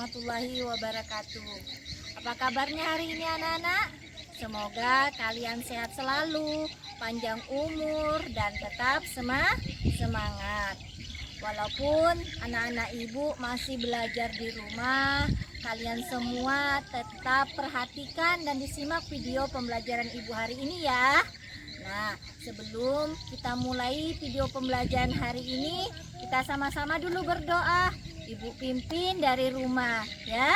warahmatullahi wabarakatuh. Apa kabarnya hari ini anak-anak? Semoga kalian sehat selalu, panjang umur, dan tetap semangat. Walaupun anak-anak ibu masih belajar di rumah, kalian semua tetap perhatikan dan disimak video pembelajaran ibu hari ini ya. Nah, sebelum kita mulai video pembelajaran hari ini, kita sama-sama dulu berdoa. Ibu pimpin dari rumah ya.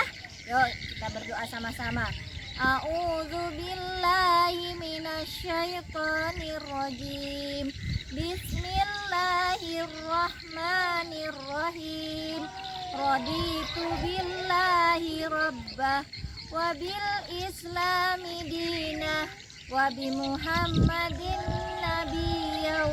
Yuk kita berdoa sama-sama. A'udzubillahi minasyaitonirrajim. Bismillahirrahmanirrahim. Raditu billahi rabbah wa bil islami dinah wa bi Muhammadin nabiyyan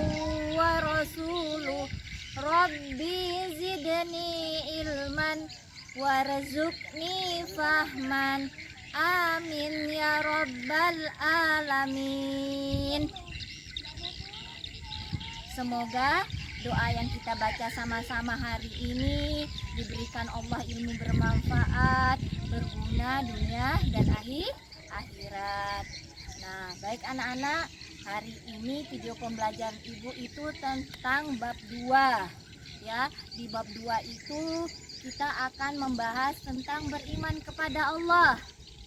wa rasuluh. Rabbi zidni ilman warzuqni fahman. Amin ya rabbal alamin. Semoga doa yang kita baca sama-sama hari ini diberikan Allah ilmu bermanfaat, berguna dunia dan akhirat. Nah, baik anak-anak, hari ini video pembelajaran ibu itu tentang bab 2 ya. Di bab 2 itu kita akan membahas tentang beriman kepada Allah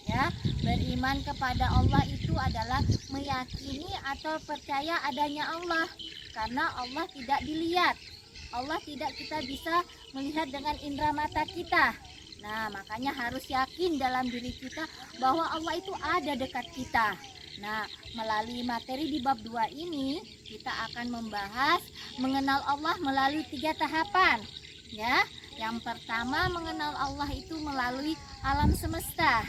ya. Beriman kepada Allah itu adalah meyakini atau percaya adanya Allah, karena Allah tidak dilihat. Allah tidak kita bisa melihat dengan indera mata kita. Nah, makanya harus yakin dalam diri kita bahwa Allah itu ada dekat kita. Nah, melalui materi di bab 2 ini kita akan membahas mengenal Allah melalui 3 tahapan ya. Yang pertama, mengenal Allah itu melalui alam semesta.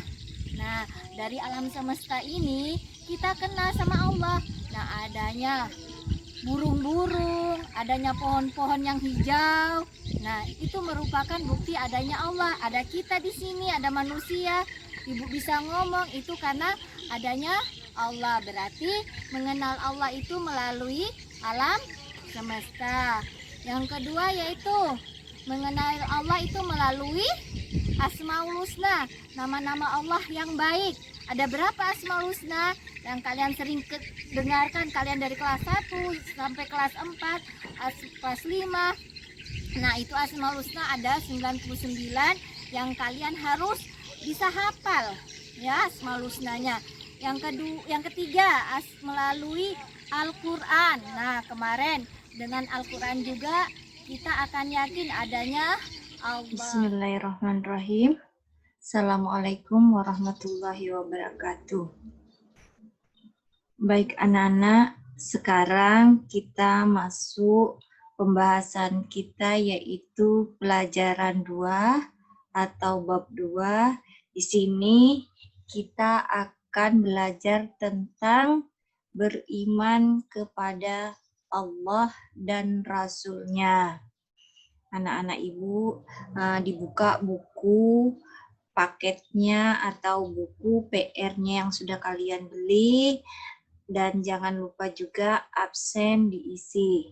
Nah, dari alam semesta ini kita kenal sama Allah. Nah, adanya burung-burung, adanya pohon-pohon yang hijau. Nah, itu merupakan bukti adanya Allah. Ada kita di sini, ada manusia. Ibu bisa ngomong itu karena adanya Allah. Berarti mengenal Allah itu melalui alam semesta. Yang kedua yaitu mengenal Allah itu melalui Asmaul Husna, nama-nama Allah yang baik. Ada berapa Asmaul Husna yang kalian sering dengarkan, kalian dari kelas 1 sampai kelas 4, kelas 5. Nah, itu Asmaul Husna ada 99 yang kalian harus bisa hafal ya, Asmaul Husnanya. Yang ketiga melalui Al-Qur'an. Nah, kemarin dengan Al-Qur'an juga kita akan yakin adanya Allah. Bismillahirrahmanirrahim. Assalamualaikum warahmatullahi wabarakatuh. Baik anak-anak, sekarang kita masuk pembahasan kita yaitu pelajaran 2 atau bab 2. Di sini kita akan belajar tentang beriman kepada Allah dan Rasul-Nya. Anak-anak ibu dibuka buku paketnya atau buku PR-nya yang sudah kalian beli, dan jangan lupa juga absen diisi.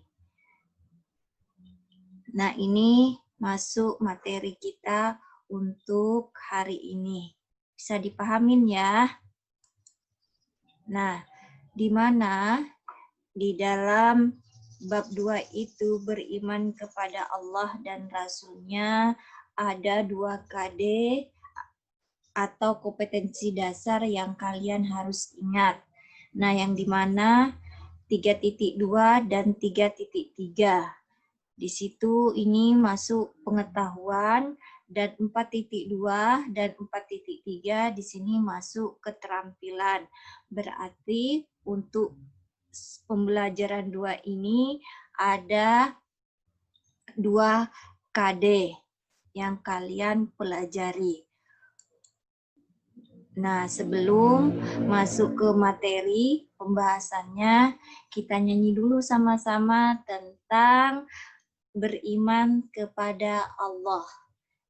Nah, ini masuk materi kita untuk hari ini. Bisa dipahamin ya? Nah, di mana di dalam bab 2 itu beriman kepada Allah dan Rasul-Nya ada 2 KD atau kompetensi dasar yang kalian harus ingat. Nah, yang dimana 3.2 dan 3.3. Di situ ini masuk pengetahuan, dan 4.2 dan 4.3 di sini masuk keterampilan. Berarti untuk pembelajaran 2 ini ada 2 KD yang kalian pelajari. Nah, sebelum masuk ke materi pembahasannya, kita nyanyi dulu sama-sama tentang beriman kepada Allah.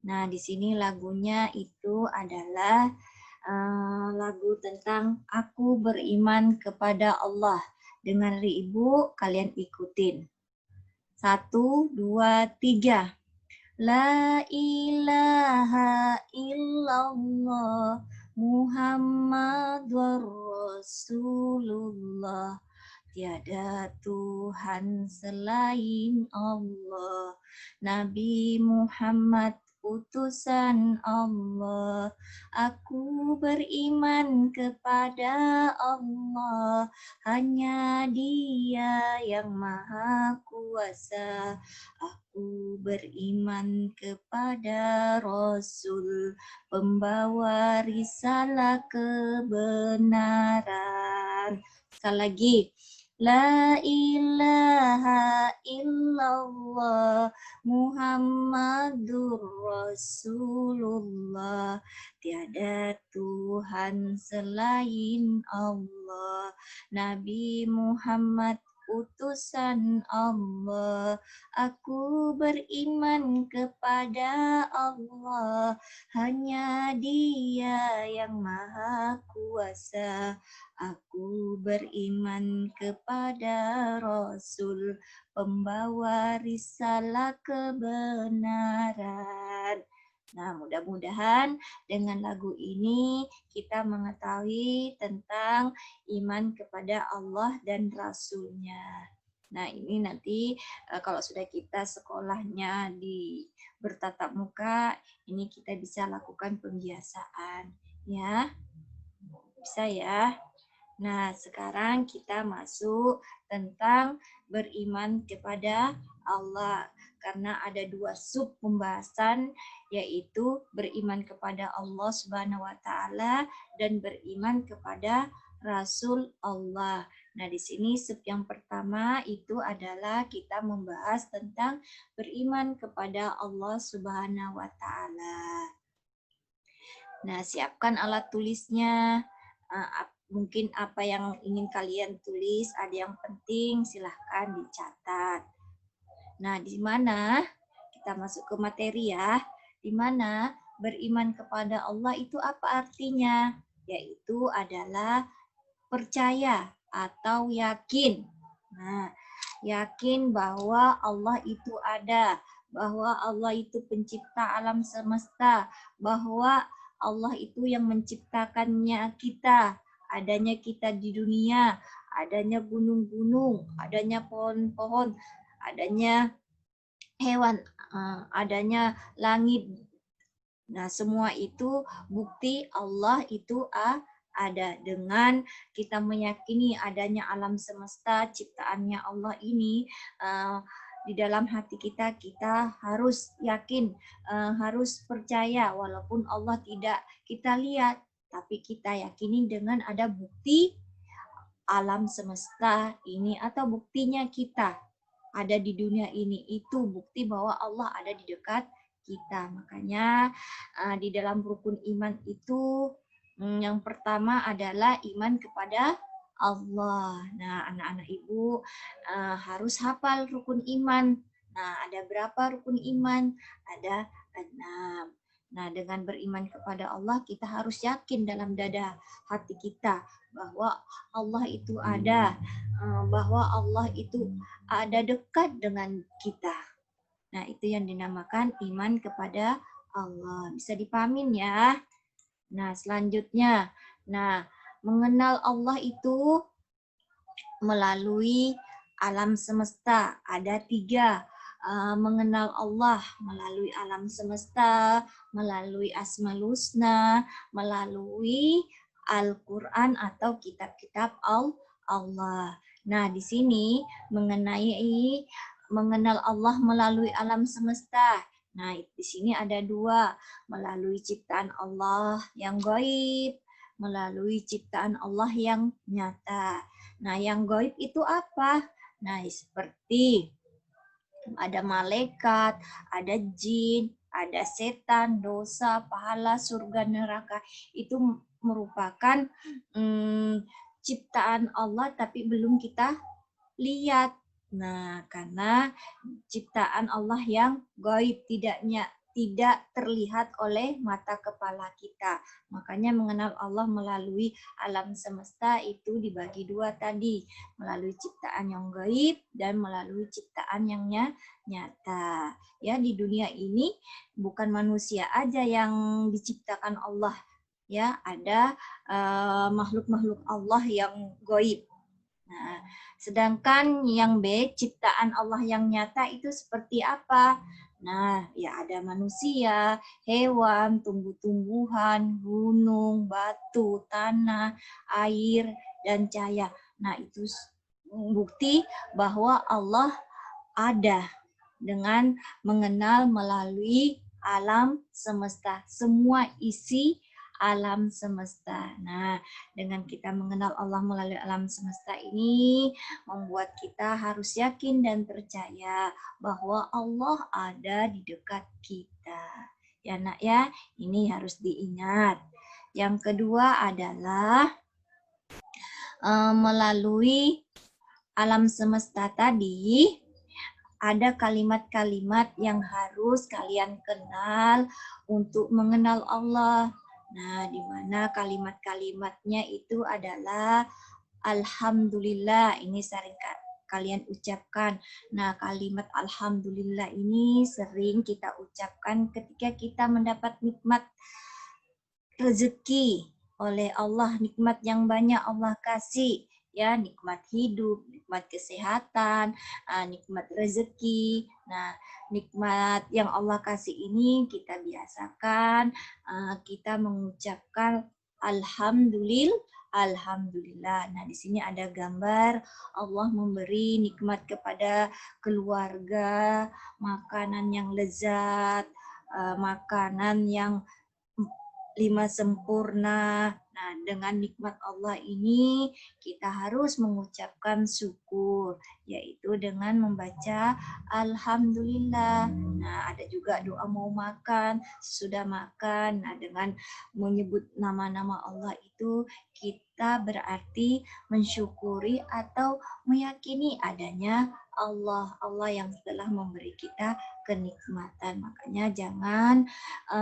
Nah, di sini lagunya itu adalah lagu tentang Aku Beriman Kepada Allah. Dengan ibu, kalian ikutin. 1, 2, 3. La ilaha illallah Muhammadur Rasulullah. Tiada Tuhan selain Allah. Nabi Muhammad utusan Allah. Aku beriman kepada Allah. Hanya Dia yang Maha Kuasa. Aku beriman kepada Rasul, pembawa risalah kebenaran. Sekali lagi. La ilaha illallah Muhammadur Rasulullah. Tiada Tuhan selain Allah. Nabi Muhammad utusan Allah. Aku beriman kepada Allah. Hanya Dia yang Maha Kuasa. Aku beriman kepada Rasul, pembawa risalah kebenaran. Nah, mudah-mudahan dengan lagu ini kita mengetahui tentang iman kepada Allah dan Rasul-Nya. Nah, ini nanti kalau sudah kita sekolahnya di bertatap muka, ini kita bisa lakukan pembiasaan. Ya, bisa ya. Nah, sekarang kita masuk tentang beriman kepada Allah. Karena ada 2 sub pembahasan, yaitu beriman kepada Allah Subhanahu wa Ta'ala dan beriman kepada Rasul Allah. Nah, di sini sub yang pertama itu adalah kita membahas tentang beriman kepada Allah Subhanahu wa Ta'ala. Nah, siapkan alat tulisnya. Mungkin apa yang ingin kalian tulis, ada yang penting silahkan dicatat. Nah, di mana kita masuk ke materi ya, di mana beriman kepada Allah itu apa artinya? Yaitu adalah percaya atau yakin. Nah, yakin bahwa Allah itu ada, bahwa Allah itu pencipta alam semesta, bahwa Allah itu yang menciptakannya kita, adanya kita di dunia, adanya gunung-gunung, adanya pohon-pohon, adanya hewan, adanya langit. Nah, semua itu bukti Allah itu ada. Dengan kita meyakini adanya alam semesta, ciptaannya Allah ini, di dalam hati kita, kita harus yakin, harus percaya walaupun Allah tidak kita lihat, tapi kita yakini dengan ada bukti alam semesta ini atau buktinya kita ada di dunia ini. Itu bukti bahwa Allah ada di dekat kita. Makanya di dalam rukun iman itu yang pertama adalah iman kepada Allah. Nah, anak-anak ibu harus hafal rukun iman. Nah, ada berapa rukun iman? Ada 6. Nah, dengan beriman kepada Allah, kita harus yakin dalam dada hati kita bahwa Allah itu ada, bahwa Allah itu ada dekat dengan kita. Nah, itu yang dinamakan iman kepada Allah. Bisa dipahamin ya. Nah, selanjutnya, mengenal Allah itu melalui alam semesta. Ada 3. Mengenal Allah melalui alam semesta, melalui Asmaul Husna, melalui Al-Quran atau kitab-kitab Allah. Nah, di sini mengenai mengenal Allah melalui alam semesta. Nah, di sini ada 2, melalui ciptaan Allah yang gaib, melalui ciptaan Allah yang nyata. Nah, yang gaib itu apa? Nah, seperti ada malaikat, ada jin, ada setan, dosa, pahala, surga, neraka. Itu merupakan ciptaan Allah tapi belum kita lihat. Nah, karena ciptaan Allah yang gaib, tidak terlihat oleh mata kepala kita. Makanya mengenal Allah melalui alam semesta itu dibagi dua tadi, melalui ciptaan yang gaib dan melalui ciptaan yang nyata. Ya, di dunia ini bukan manusia aja yang diciptakan Allah, ya, ada makhluk-makhluk Allah yang gaib. Nah, sedangkan yang B, ciptaan Allah yang nyata itu seperti apa? Nah, ya ada manusia, hewan, tumbuh-tumbuhan, gunung, batu, tanah, air, dan cahaya. Nah, itu bukti bahwa Allah ada dengan mengenal melalui alam semesta. Semua isi alam semesta. Nah, dengan kita mengenal Allah melalui alam semesta ini membuat kita harus yakin dan percaya bahwa Allah ada di dekat kita. Ya nak ya, ini harus diingat. Yang kedua adalah melalui alam semesta tadi ada kalimat-kalimat yang harus kalian kenal untuk mengenal Allah. Nah, di mana kalimat-kalimatnya itu adalah Alhamdulillah. Ini sering kalian ucapkan. Nah, kalimat Alhamdulillah ini sering kita ucapkan ketika kita mendapat nikmat rezeki oleh Allah, nikmat yang banyak Allah kasih. Ya, nikmat hidup, nikmat kesehatan, nikmat rezeki. Nah, nikmat yang Allah kasih ini kita biasakan, kita mengucapkan Alhamdulillah. Nah, di sini ada gambar Allah memberi nikmat kepada keluarga, makanan yang lezat, makanan yang 5 sempurna. Nah, dengan nikmat Allah ini kita harus mengucapkan syukur, yaitu dengan membaca Alhamdulillah. Nah, ada juga doa mau makan, sudah makan. Nah, dengan menyebut nama-nama Allah itu kita berarti mensyukuri atau meyakini adanya Allah yang telah memberi kita kenikmatan. Makanya jangan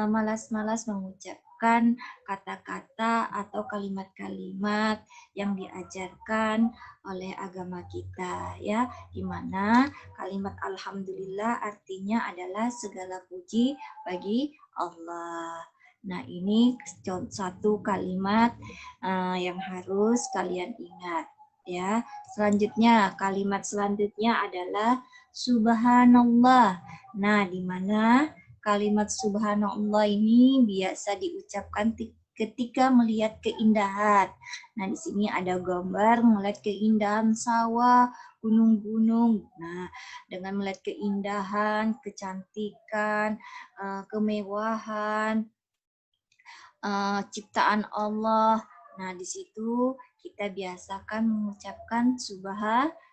malas-malas mengucapkan kata-kata atau kalimat-kalimat yang diajarkan oleh agama kita, ya, di mana kalimat alhamdulillah artinya adalah segala puji bagi Allah. Nah, ini satu kalimat yang harus kalian ingat, ya. Selanjutnya, kalimat selanjutnya adalah subhanallah. Nah, di mana kalimat subhanallah ini biasa diucapkan ketika melihat keindahan. Nah, di sini ada gambar melihat keindahan sawah, gunung-gunung. Nah, dengan melihat keindahan, kecantikan, kemewahan, ciptaan Allah. Nah, di situ kita biasakan mengucapkan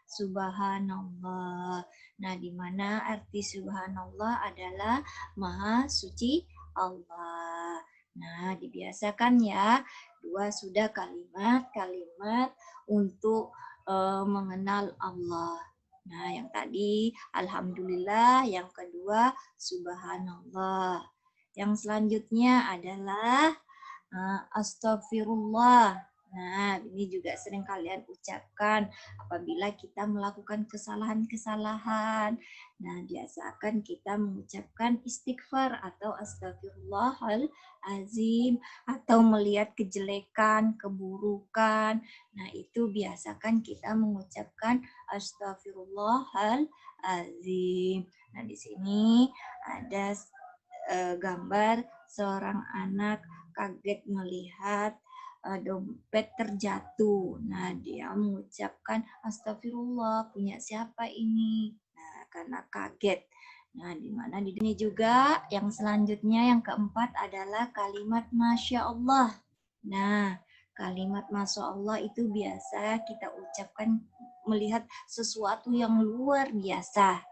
subhanallah. Nah, di mana arti subhanallah adalah maha suci Allah. Nah, dibiasakan ya. Dua sudah kalimat-kalimat untuk mengenal Allah. Nah, yang tadi alhamdulillah, yang kedua subhanallah. Yang selanjutnya adalah astagfirullah. Nah, ini juga sering kalian ucapkan apabila kita melakukan kesalahan-kesalahan. Nah, biasakan kita mengucapkan istighfar atau astagfirullahalazim, atau melihat kejelekan, keburukan. Nah, itu biasakan kita mengucapkan astagfirullahalazim. Nah, di sini ada gambar seorang anak kaget melihat dompet terjatuh. Nah, dia mengucapkan astagfirullah, punya siapa ini? Nah, karena kaget. Nah, di mana di sini juga yang selanjutnya yang keempat adalah kalimat masya Allah. Nah, kalimat masya Allah itu biasa kita ucapkan melihat sesuatu yang luar biasa.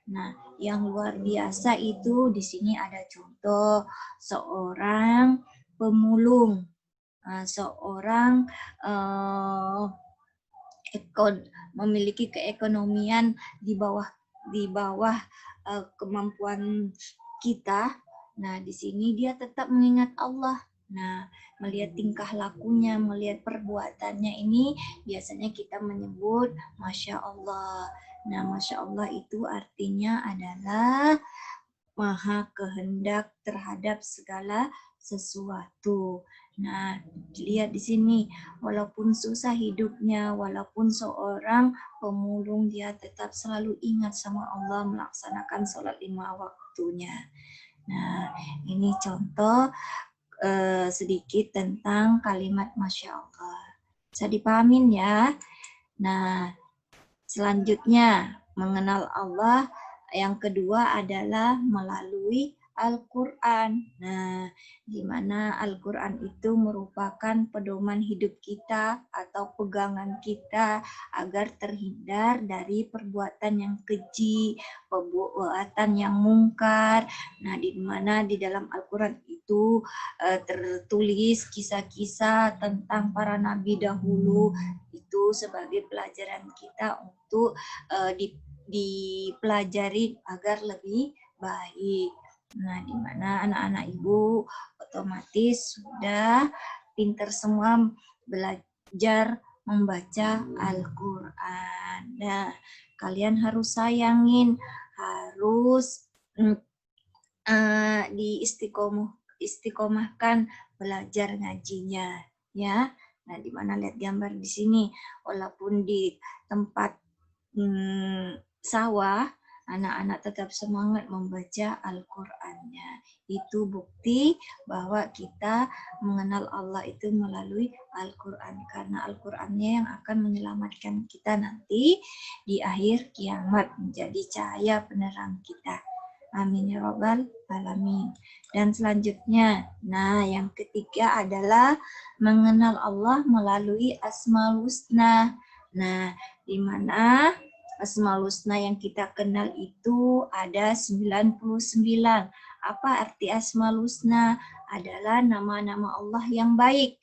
Nah, yang luar biasa itu di sini ada contoh seorang pemulung, seorang memiliki keekonomian di bawah kemampuan kita. Nah, di sini dia tetap mengingat Allah. Nah, melihat tingkah lakunya, melihat perbuatannya ini biasanya kita menyebut Masya Allah. Nah, Masya Allah itu artinya adalah maha kehendak terhadap segala sesuatu. Nah, lihat di sini, walaupun susah hidupnya, walaupun seorang pemulung, dia tetap selalu ingat sama Allah, melaksanakan sholat 5 waktunya. Nah, ini contoh sedikit tentang kalimat Masya Allah. Bisa dipahamin ya? Nah, selanjutnya, mengenal Allah yang kedua adalah melalui Al-Quran. Nah, di mana Al-Quran itu merupakan pedoman hidup kita atau pegangan kita agar terhindar dari perbuatan yang keji, perbuatan yang mungkar. Nah, di mana di dalam Al-Quran itu tertulis kisah-kisah tentang para nabi dahulu, itu sebagai pelajaran kita untuk dipelajari agar lebih baik. Nah, di mana anak-anak ibu otomatis sudah pinter semua belajar membaca Al-Quran. Nah, kalian harus sayangin, harus istiqomahkan belajar ngajinya, ya. Nah, di mana lihat gambar di sini, walaupun di tempat sawah, anak-anak tetap semangat membaca Al-Qur'annya. Itu bukti bahwa kita mengenal Allah itu melalui Al-Qur'an, karena Al-Qur'annya yang akan menyelamatkan kita nanti di akhir kiamat, menjadi cahaya penerang kita. Amin ya rabbal alamin. Dan selanjutnya, nah yang ketiga adalah mengenal Allah melalui Asmaul Husna. Nah, di mana Asmaul Husna yang kita kenal itu ada 99. Apa arti Asmaul Husna? Adalah nama-nama Allah yang baik.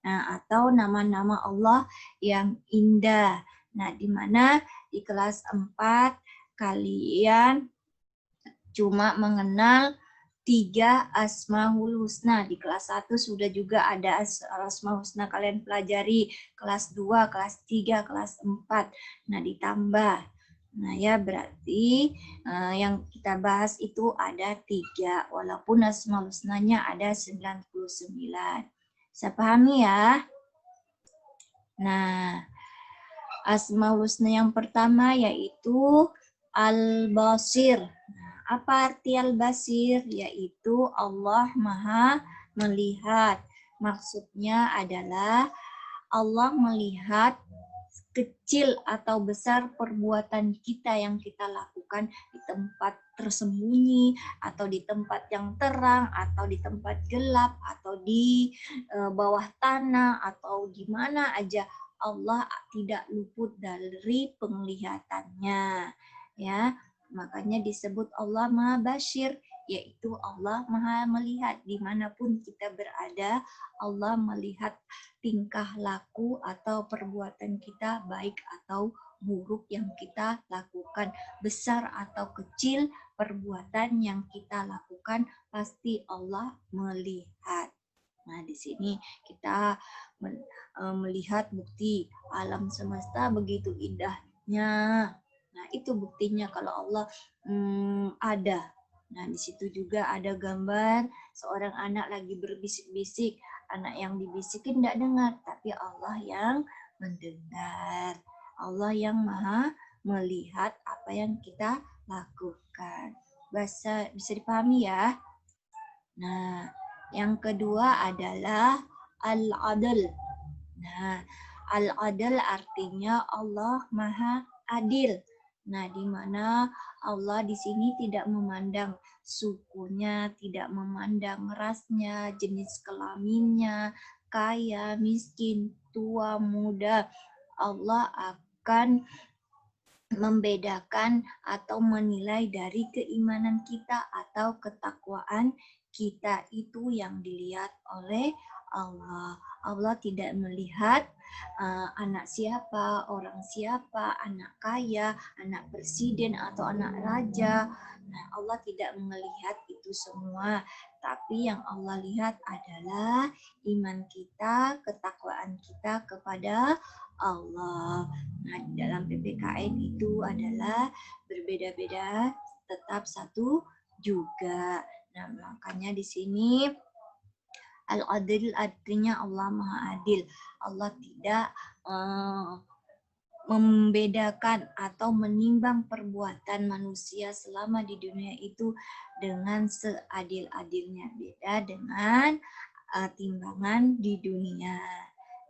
Nah, atau nama-nama Allah yang indah. Nah, di mana di kelas 4 kalian cuma mengenal 3 Asmaul Husna. Di kelas 1 sudah juga ada Asmaul Husna kalian pelajari. Kelas 2, kelas 3, kelas 4. Nah, ditambah. Nah, ya berarti yang kita bahas itu ada 3. Walaupun Asmaul Husnanya ada 99. Bisa pahami ya? Nah, Asmaul Husna yang pertama yaitu Al-Basir. Apa arti Al-Basir? Yaitu Allah Maha Melihat. Maksudnya adalah Allah melihat kecil atau besar perbuatan kita yang kita lakukan di tempat tersembunyi, atau di tempat yang terang, atau di tempat gelap, atau di bawah tanah, atau di mana aja. Allah tidak luput dari penglihatannya. Ya, makanya disebut Allah Maha Basyir, yaitu Allah Maha Melihat. Dimanapun kita berada, Allah melihat tingkah laku atau perbuatan kita, baik atau buruk yang kita lakukan. Besar atau kecil perbuatan yang kita lakukan, pasti Allah melihat. Nah, di sini kita melihat bukti alam semesta begitu indahnya. Nah, itu buktinya kalau Allah ada. Nah, di situ juga ada gambar seorang anak lagi berbisik-bisik. Anak yang dibisikin tidak dengar, tapi Allah yang mendengar. Allah yang Maha melihat apa yang kita lakukan. Bisa dipahami ya? Nah, yang kedua adalah Al-Adl. Nah, Al-Adl artinya Allah Maha Adil. Nah, di mana Allah di sini tidak memandang sukunya, tidak memandang rasnya, jenis kelaminnya, kaya, miskin, tua, muda. Allah akan membedakan atau menilai dari keimanan kita atau ketakwaan kita itu yang dilihat oleh Allah. Allah tidak melihat anak siapa, orang siapa, anak kaya, anak presiden atau anak raja. Nah, Allah tidak melihat itu semua, tapi yang Allah lihat adalah iman kita, ketakwaan kita kepada Allah. Nah, di dalam PPKN itu adalah berbeda-beda, tetap satu juga. Nah, makanya di sini Al-Adil artinya Allah Maha Adil. Allah tidak membedakan atau menimbang perbuatan manusia selama di dunia itu dengan seadil-adilnya. Beda dengan timbangan di dunia.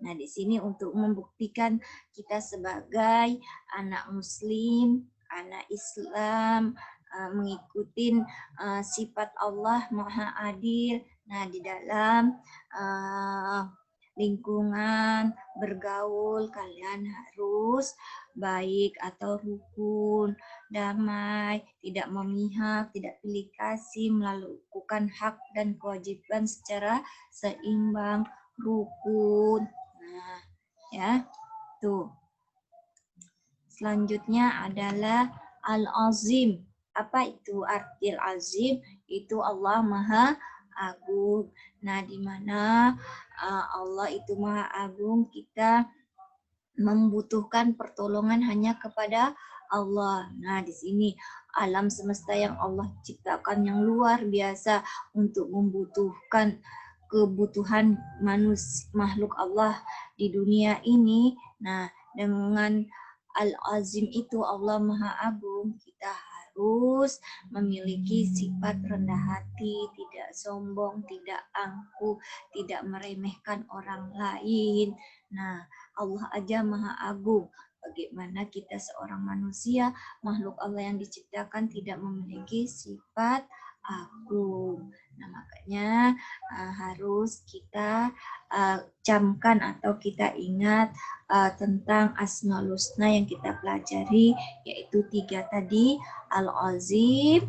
Nah, di sini untuk membuktikan kita sebagai anak Muslim, anak Islam, mengikuti sifat Allah Maha Adil. Nah, di dalam lingkungan bergaul kalian harus baik atau rukun, damai, tidak memihak, tidak pilih kasih, melakukan hak dan kewajiban secara seimbang, rukun. Nah, ya, tuh. Selanjutnya adalah Al-Azim. Apa itu arti Al-Azim? Itu Allah Maha Agung. Nah, di mana Allah itu Maha Agung, kita membutuhkan pertolongan hanya kepada Allah. Nah, di sini alam semesta yang Allah ciptakan yang luar biasa untuk membutuhkan kebutuhan makhluk Allah di dunia ini. Nah, dengan Al-Azim itu Allah Maha Agung, kita harus memiliki sifat rendah hati, tidak sombong, tidak angkuh, tidak meremehkan orang lain. Nah, Allah aja Maha Agung. Bagaimana kita seorang manusia, makhluk Allah yang diciptakan tidak memiliki sifat agung. Nah, makanya harus kita camkan atau kita ingat tentang Asmaul Husna yang kita pelajari, yaitu 3 tadi, Al-Azim,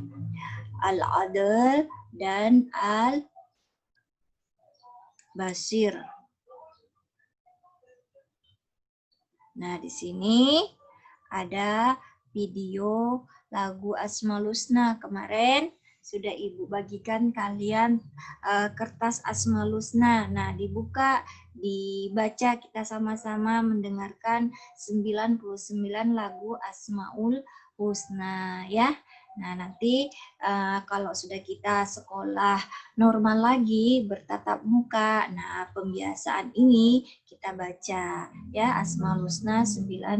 Al-Adl, dan Al-Basir. Nah, di sini ada video lagu Asmaul Husna. Kemarin sudah Ibu bagikan kalian kertas Asmaul Husna. Nah, dibuka, dibaca, kita sama-sama mendengarkan 99 lagu Asmaul Husna ya. Nah, nanti kalau sudah kita sekolah normal lagi, bertatap muka, nah pembiasaan ini kita baca ya, Asmaul Husna 99.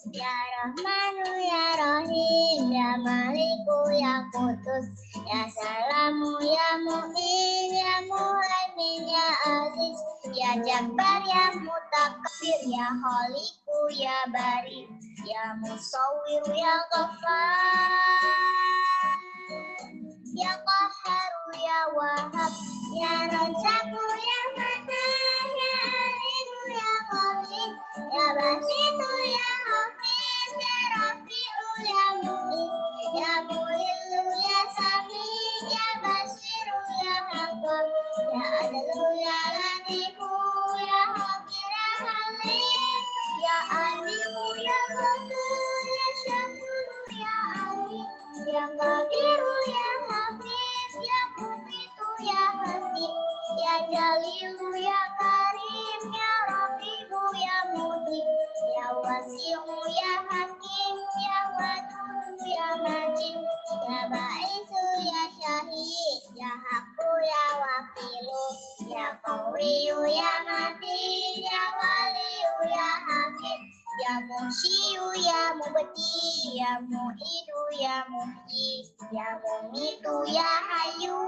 Ya Rahmanu ya Rahim, ya Maliku ya Qudus, ya Salamu ya Mu'min, ya Muhaimin ya Aziz, ya Jabbar ya Mutakabbir, ya Khaliku ya Bari, ya Musawwir ya Ghaffar, ya Qahharu ya Wahhab, ya Razzaqu ya Fatah, ya Alimu ya Qadir, ya Basitu ya Hafiz, ya Rafi'u ya Mu'in, ya Muhillu ya Sami, ya Basiru ya Haqqan, ya Adlu ya Latifu, ya Hakir ya Halim, ya Alimu ya Ghafur, ya Syakuru ya Alim, ya Qabiru ya Hafiz, ya Mufitu ya Hakim, ya Jalilu ya Karim, ya Rafibu ya Mujib, ya Wasi'u ya Hakim, ya Wadud ya Majid, ya Ba'isu ya Syahid, ya Haqqu ya Wakilu. Huriyu ya mati, ya waliyu ya hamid, ya munsyiu ya mubdi, ya mu'idu ya muhyi, ya mumitu ya hayu,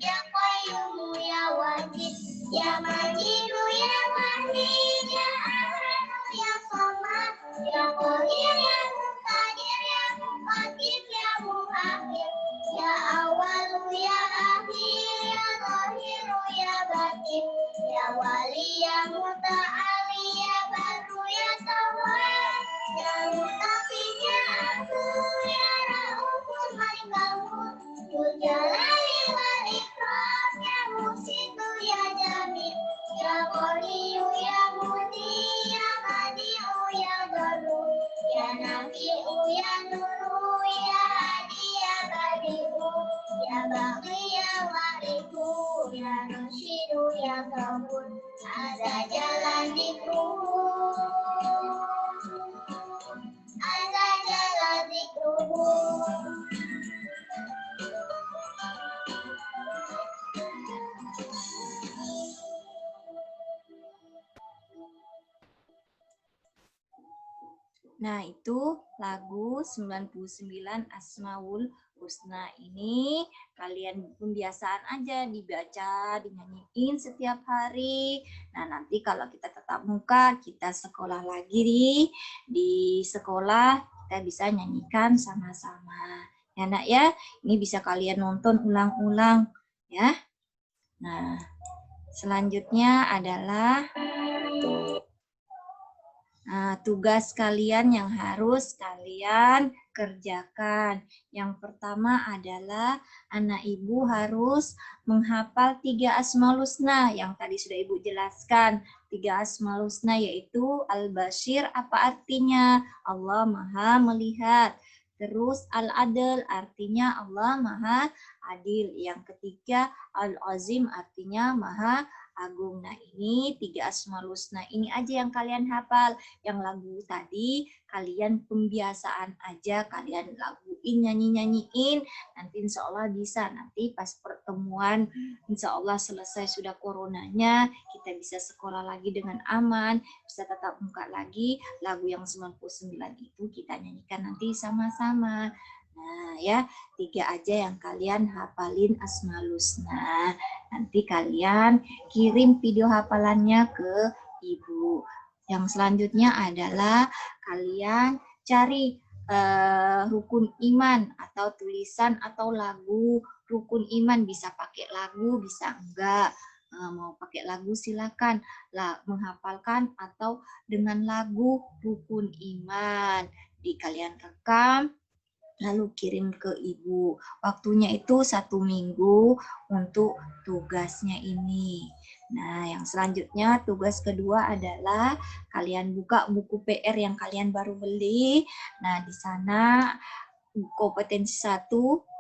ya qayyumu ya wajid, ya majidu ya wahid, ya ahadu ya somad, ya qahir ya muqtadir, ya muqaddim ya muakhir, ya awalu ya akhir, ya zahiru ya batin, ya wali ya muta'ali, ya baru ya tawwab, ya mutaqin ya afuw, ya raufun malikahun, Dzul jalali wal ikram, ya musitu ya jamil, ya qaliyu ya mudi, ya badi'u ya daru, ya nafi'u ya nuru, ya hadi ya badi'u, ya baqi ya warifu, ya rasyidu ya kabul, azza jalla dzikruhu, azza jalla dzikruhu. Nah, itu lagu 99 Asmaul Husna ini kalian pembiasaan aja dibaca, dinyanyiin setiap hari. Nah, nanti kalau kita tatap muka, kita sekolah lagi di sekolah, kita bisa nyanyikan sama-sama. Ya, Nak ya. Ini bisa kalian nonton ulang-ulang ya. Nah, selanjutnya adalah tugas kalian yang harus kalian kerjakan. Yang pertama adalah anak ibu harus menghafal 3 Asmaul Husna yang tadi sudah ibu jelaskan. 3 Asmaul Husna yaitu Al-Bashir, apa artinya? Allah Maha Melihat. Terus Al-Adl artinya Allah Maha Adil. Yang ketiga Al-Azim artinya Maha Agung. Nah, ini 3 Asmaul Husna ini aja yang kalian hafal. Yang lagu tadi kalian pembiasaan aja, kalian laguin, nyanyi-nyanyiin. Nanti insya Allah bisa. Nanti pas pertemuan insya Allah selesai sudah coronanya, kita bisa sekolah lagi dengan aman, bisa tatap muka lagi. Lagu yang 99 itu kita nyanyikan nanti sama-sama. Nah ya, 3 aja yang kalian hafalin Asmaul Husna. Nanti kalian kirim video hafalannya ke ibu. Yang selanjutnya adalah kalian cari rukun iman atau tulisan atau lagu rukun iman. Bisa pakai lagu, bisa enggak. Mau pakai lagu silakan lah, menghafalkan atau dengan lagu rukun iman. Kalian rekam lalu kirim ke ibu. Waktunya itu 1 minggu untuk tugasnya ini. Nah, yang selanjutnya tugas kedua adalah kalian buka buku PR yang kalian baru beli. Nah, di sana kompetensi 1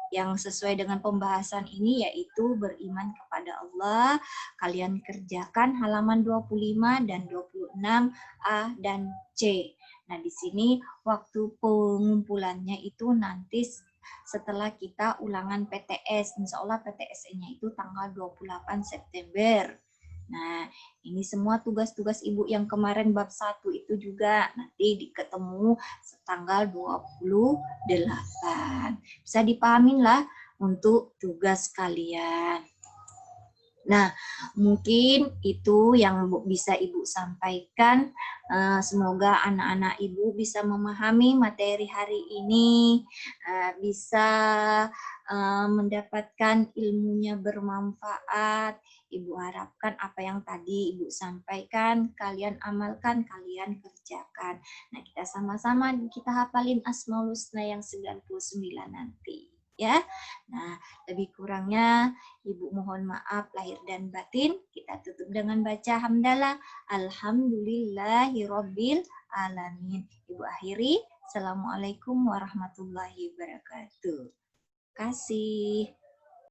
yang sesuai dengan pembahasan ini yaitu beriman kepada Allah. Kalian kerjakan halaman 25 dan 26A dan C. Nah, di sini waktu pengumpulannya itu nanti setelah kita ulangan PTS. Insya Allah PTS-nya itu tanggal 28 September. Nah, ini semua tugas-tugas ibu yang kemarin bab 1 itu juga nanti ketemu tanggal 28. Bisa dipahamin lah untuk tugas kalian. Nah, mungkin itu yang bisa Ibu sampaikan. Semoga anak-anak Ibu bisa memahami materi hari ini, bisa mendapatkan ilmunya bermanfaat. Ibu harapkan apa yang tadi Ibu sampaikan, kalian amalkan, kalian kerjakan. Nah, kita sama-sama kita hafalin Asmaul Husna yang 99 nanti. Ya, nah lebih kurangnya Ibu mohon maaf lahir dan batin. Kita tutup dengan baca hamdalah. Alhamdulillahirabbil alamin. Ibu akhiri. Assalamualaikum warahmatullahi wabarakatuh. Terima kasih.